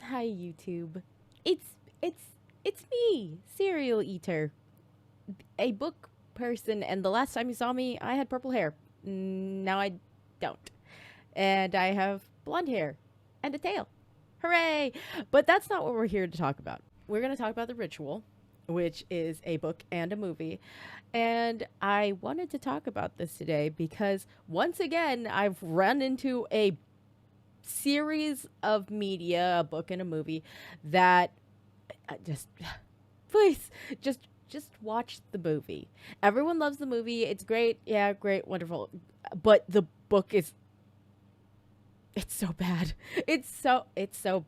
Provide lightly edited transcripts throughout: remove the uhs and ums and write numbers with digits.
Hi YouTube. It's it's it's me, Serial Eater, a book person, and the last time you saw me, I had purple hair. Now I don't. And I have blonde hair and a tail. Hooray! But that's not what we're here to talk about. We're going to talk about The Ritual, which is a book and a movie. And I wanted to talk about this today because once again, I've run into a series of media, a book and a movie that just please just watch the movie. Everyone loves the movie. It's great. Yeah, great, wonderful. But the book is it's so bad. It's so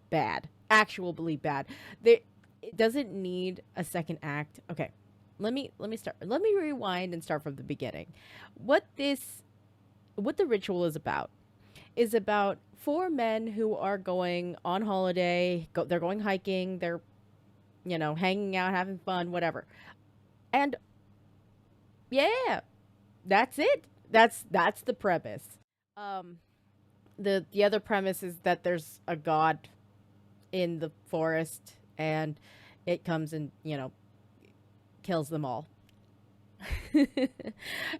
bad. Actually bad. There it doesn't need a second act. Okay. Let me start. Let me rewind and start from the beginning. What the ritual is about four men who are going on holiday. They're going hiking. They're, hanging out, having fun, whatever. And yeah, that's it. That's the premise. Um, the other premise is that there's a god in the forest, and it comes and kills them all.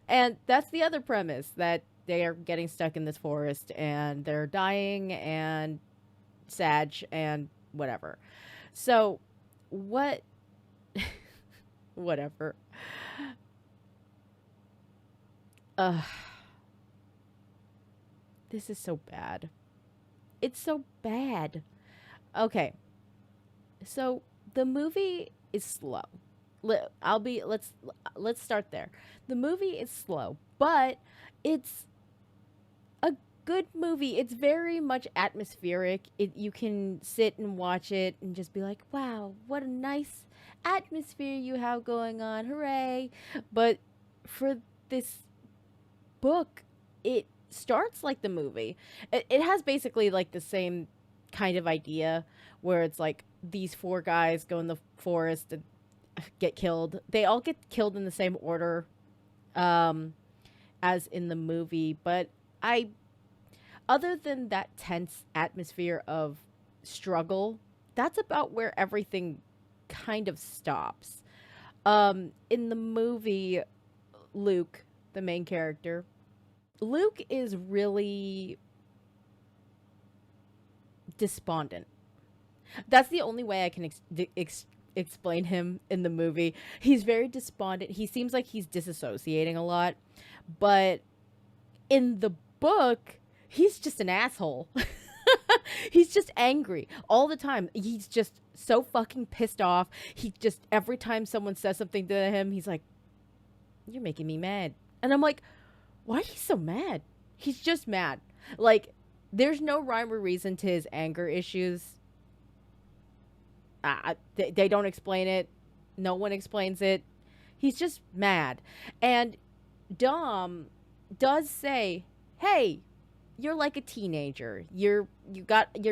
And that's the other premise, that they are getting stuck in this forest and they're dying and sad and whatever. So, what whatever. Ugh, this is so bad. It's so bad. Okay. So, the movie is slow. Let's start there. The movie is slow, but it's a good movie. It's very much atmospheric. You can sit and watch it and just be like, "Wow, what a nice atmosphere you have going on. Hooray." But for this book, it starts like the movie. It has basically like the same kind of idea where it's like these four guys go in the forest and get killed. They all get killed in the same order um as in the movie, but I other than that tense atmosphere of struggle, that's about where everything kind of stops. In the movie, Luke, the main character, Luke is really despondent. That's the only way I can explain him in the movie. He's very despondent. He seems like he's disassociating a lot, but in the book, he's just an asshole. He's just angry all the time. He's just so fucking pissed off. He just, every time someone says something to him, he's like, "You're making me mad." And I'm like, why is he so mad? He's just mad. Like, there's no rhyme or reason to his anger issues. They don't explain it. No one explains it. He's just mad. And Dom does say, "Hey, you're like a teenager. You're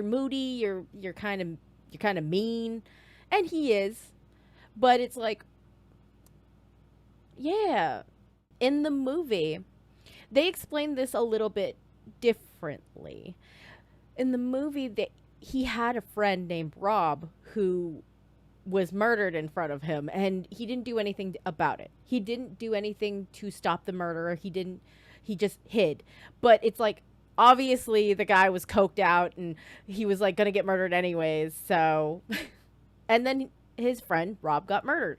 moody, you're kind of mean." And he is. But it's like, yeah, in the movie, they explain this a little bit differently. In the movie, he had a friend named Rob who was murdered in front of him, and he didn't do anything about it. He didn't do anything to stop the murder. He just hid. But it's like, obviously the guy was coked out and he was like gonna get murdered anyways. So and then his friend Rob got murdered,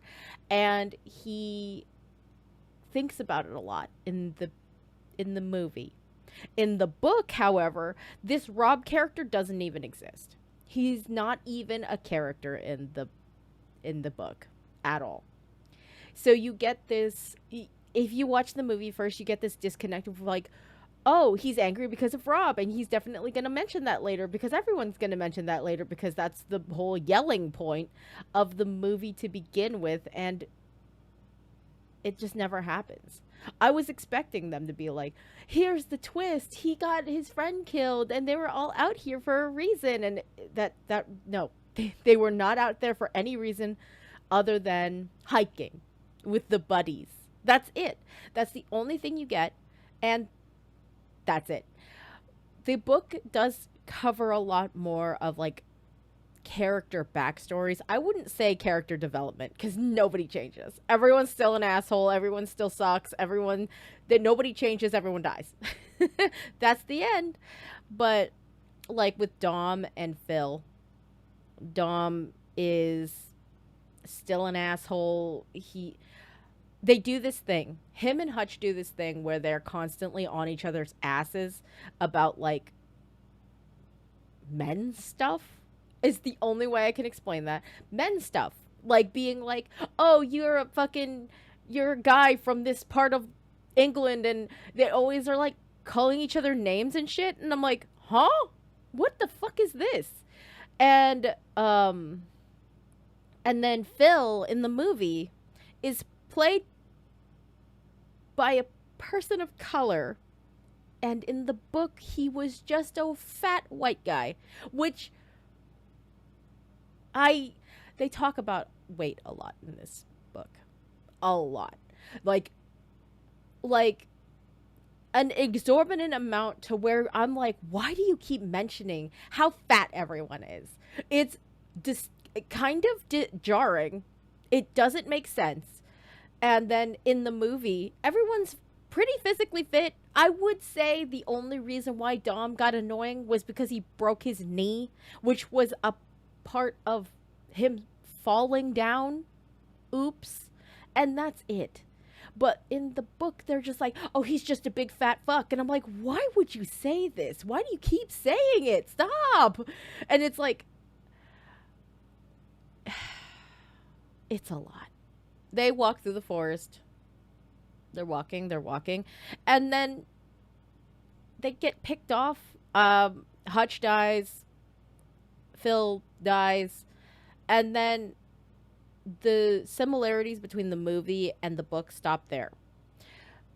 and he thinks about it a lot in the movie. In the book, however, this Rob character doesn't even exist. He's not even a character in the book at all. So you get this, if you watch the movie first, you get this disconnect of like, oh, he's angry because of Rob, and he's definitely going to mention that later, because everyone's going to mention that later, because that's the whole yelling point of the movie to begin with, and it just never happens. I was expecting them to be like, "Here's the twist. He got his friend killed and they were all out here for a reason." And that no, they were not out there for any reason other than hiking with the buddies. That's it. That's the only thing you get, and that's it. The book does cover a lot more of like character backstories. I wouldn't say character development because nobody changes. Everyone's still an asshole. Everyone still sucks. Nobody changes. Everyone dies. That's the end. But like with Dom and Phil, Dom is still an asshole. They do this thing. Him and Hutch do this thing where they're constantly on each other's asses about like men's stuff. Is the only way I can explain that. Men's stuff. Like being like, "Oh, you're a guy from this part of England," and they always are like calling each other names and shit, and I'm like, "Huh? What the fuck is this?" And then Phil in the movie is played by a person of color, and in the book he was just a fat white guy, which they talk about weight a lot in this book. A lot. Like an exorbitant amount to where I'm like, why do you keep mentioning how fat everyone is? It's just kind of jarring. It doesn't make sense. And then in the movie, everyone's pretty physically fit. I would say the only reason why Dom got annoying was because he broke his knee, which was a part of him falling down. Oops. And that's it. But in the book, they're just like, "Oh, he's just a big fat fuck." And I'm like, why would you say this? Why do you keep saying it? Stop. And it's like, it's a lot. They walk through the forest. They're walking. And then they get picked off. Hutch dies. Phil dies. And then the similarities between the movie and the book stop there.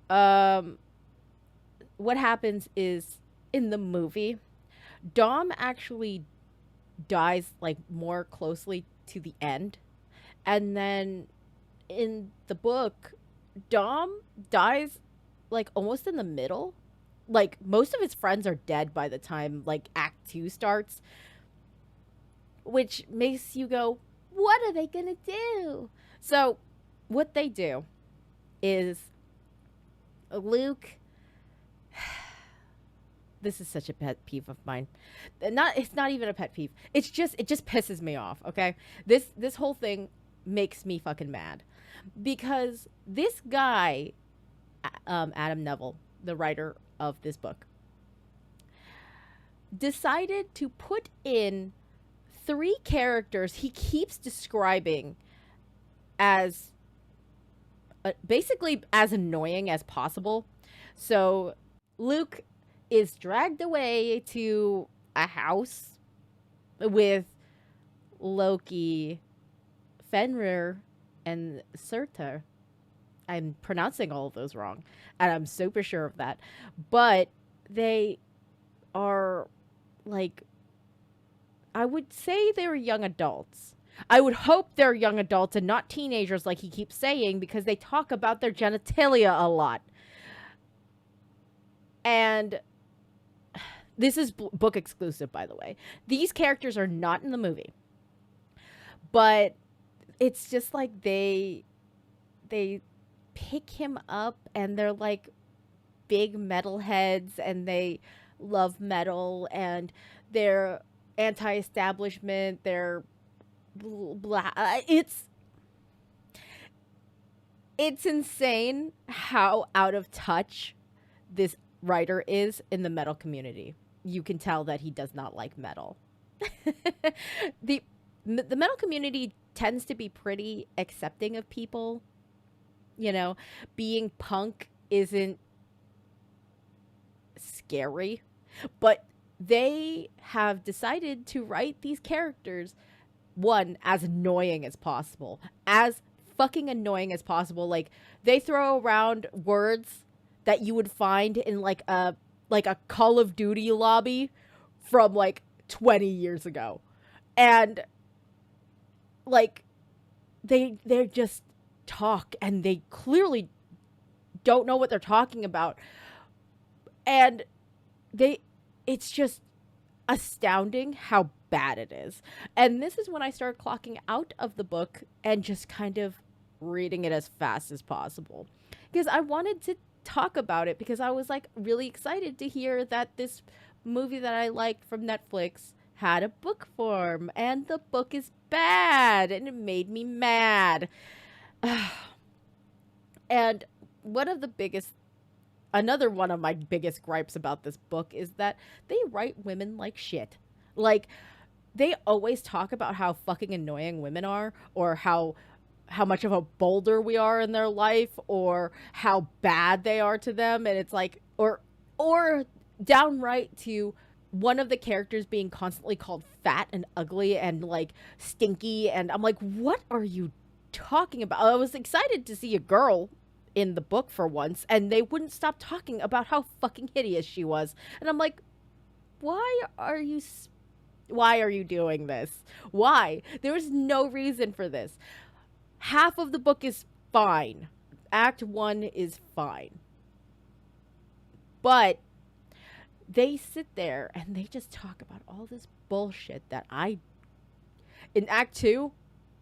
What happens is in the movie, Dom actually dies like more closely to the end. And then in the book, Dom dies like almost in the middle. Like most of his friends are dead by the time like Act 2 starts, which makes you go, what are they gonna do? So what they do is Luke, this is such a pet peeve of mine. It's not even a pet peeve. It just pisses me off, okay? This whole thing makes me fucking mad. Because this guy, Adam Nevill, the writer of this book, decided to put in 3 characters he keeps describing as basically as annoying as possible. So Luke is dragged away to a house with Loki, Fenrir, and Surtur. I'm pronouncing all of those wrong, and I'm super sure of that. But they are like, I would say they're young adults. I would hope they're young adults and not teenagers like he keeps saying, because they talk about their genitalia a lot. And this is book exclusive, by the way. These characters are not in the movie. But it's just like they pick him up and they're like big metalheads and they love metal and they're anti-establishment. They're blah. It's insane how out of touch this writer is in the metal community. You can tell that he does not like metal. The metal community tends to be pretty accepting of people. You know, being punk isn't scary, but they have decided to write these characters, one, as annoying as possible, as fucking annoying as possible. Like, they throw around words that you would find in like a Call of Duty lobby from like 20 years ago. And like they just talk and they clearly don't know what they're talking about. And it's just astounding how bad it is. And this is when I started clocking out of the book and just kind of reading it as fast as possible. Because I wanted to talk about it because I was like really excited to hear that this movie that I liked from Netflix had a book form and the book is bad and it made me mad. And one of the biggest another one of my biggest gripes about this book is that they write women like shit. Like they always talk about how fucking annoying women are or how much of a boulder we are in their life or how bad they are to them, and it's like or downright to one of the characters being constantly called fat and ugly and like stinky, and I'm like, what are you talking about? I was excited to see a girl in the book for once, and they wouldn't stop talking about how fucking hideous she was. And I'm like, why are you why are you doing this? Why? There is no reason for this. Half of the book is fine. Act 1 is fine. But they sit there and they just talk about all this bullshit that in Act 2,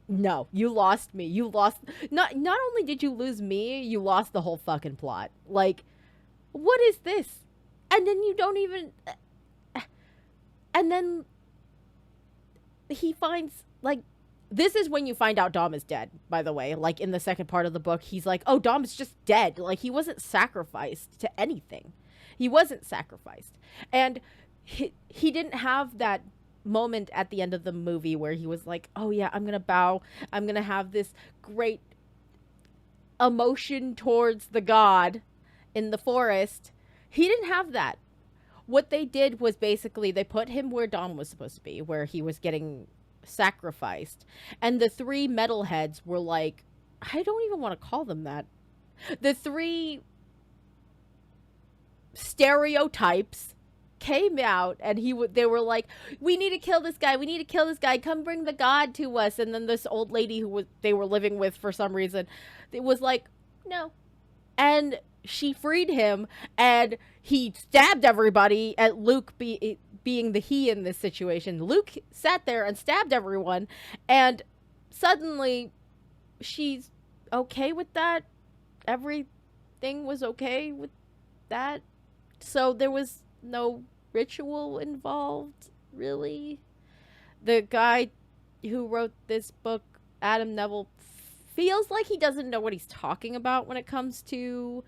no, you lost me. You lost not only did you lose me, you lost the whole fucking plot. Like, what is this? And then you don't even and then he finds like this is when you find out Dom is dead, by the way. Like in the second part of the book, he's like, "Oh, Dom is just dead. Like he wasn't sacrificed to anything. He wasn't sacrificed." And he didn't have that moment at the end of the movie where he was like, "Oh yeah, I'm going to bow. I'm going to have this great emotion towards the god in the forest." He didn't have that. What they did was basically they put him where Dom was supposed to be, where he was getting sacrificed. And the three metalheads were like, I don't even want to call them that. The three stereotypes came out and they were like, we need to kill this guy, we need to kill this guy, come bring the god to us. And then this old lady they were living with for some reason, it was like, no. And she freed him and he stabbed everybody at Luke being the he in this situation. Luke sat there and stabbed everyone, and suddenly she's okay with that. Everything was okay with that. So there was no ritual involved, really. The guy who wrote this book, Adam Nevill, feels like he doesn't know what he's talking about when it comes to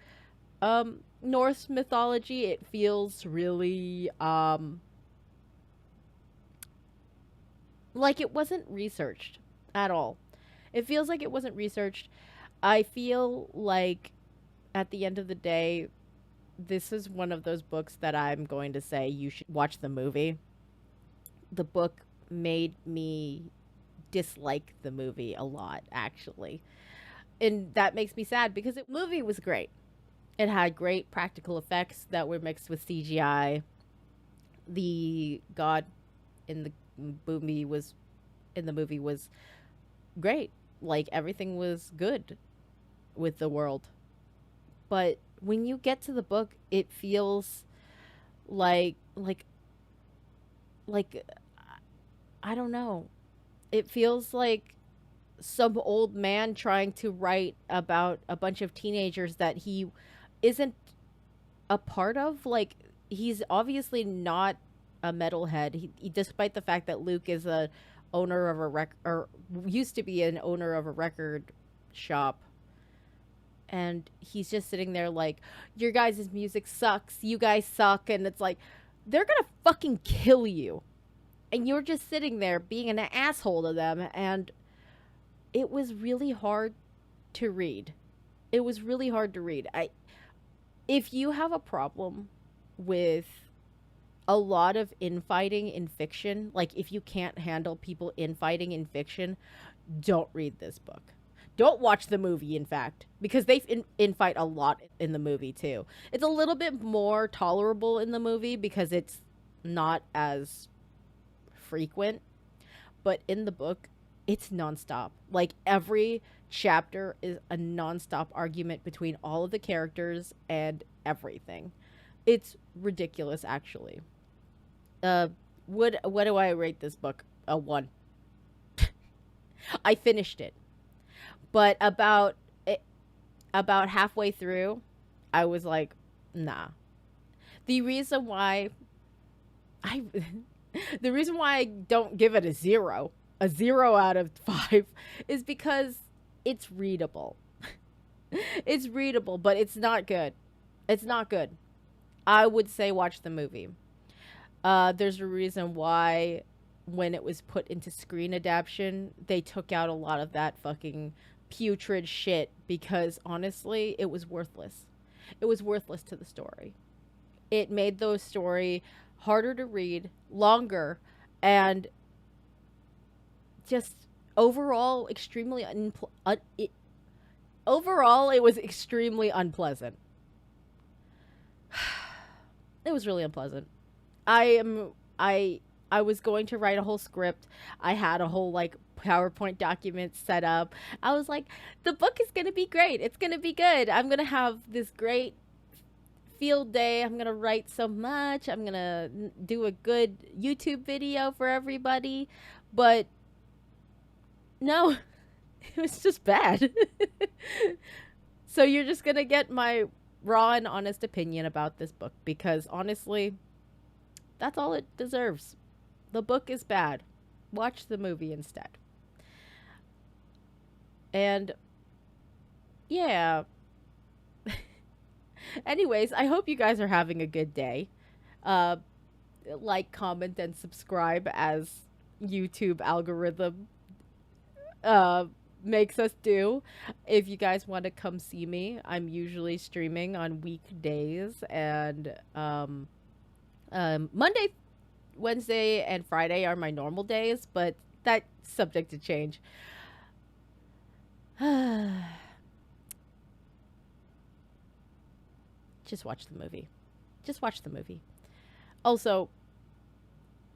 Norse mythology. It feels really like it wasn't researched at all. It feels like it wasn't researched. I feel like at the end of the day, this is one of those books that I'm going to say you should watch the movie. The book made me dislike the movie a lot, actually. And that makes me sad because the movie was great. It had great practical effects that were mixed with CGI. The god in the movie was great. Like everything was good with the world. But when you get to the book, it feels like I don't know. It feels like some old man trying to write about a bunch of teenagers that he isn't a part of. Like, he's obviously not a metalhead. Despite the fact that Luke is a owner of or used to be an owner of a record shop, and he's just sitting there like, your guys' music sucks, you guys suck, and it's like, they're gonna fucking kill you, and you're just sitting there being an asshole to them. And it was really hard to read. It was really hard to read. If you have a problem with a lot of infighting in fiction, like if you can't handle people infighting in fiction, don't read this book. Don't watch the movie, in fact, because they infight a lot in the movie too. It's a little bit more tolerable in the movie because it's not as frequent, but in the book, it's nonstop. Like every chapter is a nonstop argument between all of the characters and everything. It's ridiculous, actually. What do I rate this book? A 1. I finished it, but about halfway through, I was like, nah. The reason why I the reason why I don't give it a 0 out of 5 is because it's readable. It's readable, but it's not good. It's not good. I would say watch the movie. There's a reason why when it was put into screen adaptation, they took out a lot of that fucking putrid shit because honestly, it was worthless. It was worthless to the story. It made the story harder to read, longer, and just overall extremely overall it was extremely unpleasant. It was really unpleasant. I was going to write a whole script. I had a whole like PowerPoint document set up. I was like, the book is going to be great. It's going to be good. I'm going to have this great field day. I'm going to write so much. I'm going to do a good YouTube video for everybody. But no, it was just bad. So you're just going to get my raw and honest opinion about this book because honestly, that's all it deserves. The book is bad. Watch the movie instead. And yeah. Anyways, I hope you guys are having a good day. Uh, like, comment, and subscribe as YouTube algorithm uh, makes us do. If you guys want to come see me, I'm usually streaming on weekdays and Monday, Wednesday, and Friday are my normal days, but that's subject to change. Just watch the movie. Just watch the movie. Also,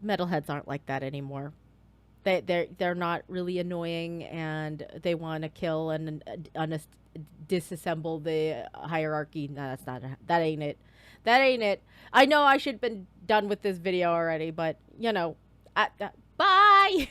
metalheads aren't like that anymore. They're not really annoying, and they want to kill and disassemble the hierarchy. No, that's not. That ain't it. That ain't it. I know I should have been done with this video already, but you know, bye.